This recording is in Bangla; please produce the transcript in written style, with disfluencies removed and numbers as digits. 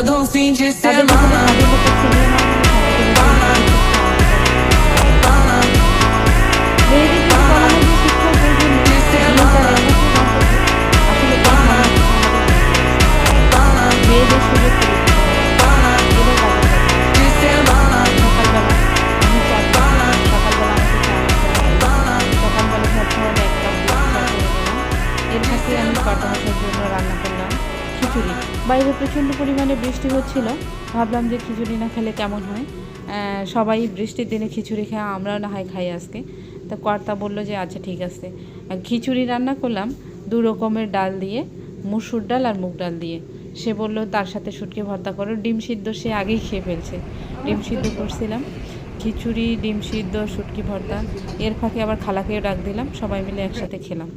todo fim de তাদের ভিতরে semana. কাজের লোকটা ছিনিয়ে না নিয়ে সবাইকে বলছে মেয়েদের শিক্ষা আমাদের দরকার। মেয়েদের যদি বলা হয় যে শিক্ষার প্রয়োজন নেই, বিয়ে তার ১ বছর গন্তব্য, আসলে এই ধারণাটা আমাদের মেয়েদের আছে। মেয়েদের সুযোগ করে দিতে হবে। এবার বাজার কথা আসি। সকালবেলা আমি চা করছি। সকালবেলা আমাকে চা নাস্তা লাগবে। সকালবেলা ঝরঝরে ১ কাপ দুধ চা করে নিলাম। এর ফাঁকে আমি কর্তা মশাইয়ের জন্য রান্না করলাম খিচুড়ি। বাইরে প্রচণ্ড পরিমাণে বৃষ্টি হচ্ছিল। ভাবলাম যে খিচুড়ি না খেলে কেমন হয়। সবাই বৃষ্টির দিনে খিচুড়ি খায়, আমরাও না হয় খাই আজকে। তো কর্তা বলল যে আচ্ছা ঠিক আছে। খিচুড়ি রান্না করলাম ২ রকমের ডাল দিয়ে, মসুর ডাল আর মুগ ডাল দিয়ে। সে বলল তার সাথে শুটকি ভর্তা করো। ডিম সিদ্ধ সে আগেই খেয়ে ফেলছে। ডিম সিদ্ধ করছিলাম। খিচুড়ি, ডিম সিদ্ধ, শুটকি ভর্তা। এর ফাঁকে আবার খালাকেও ডাক দিলাম। সবাই মিলে একসাথে খেলাম।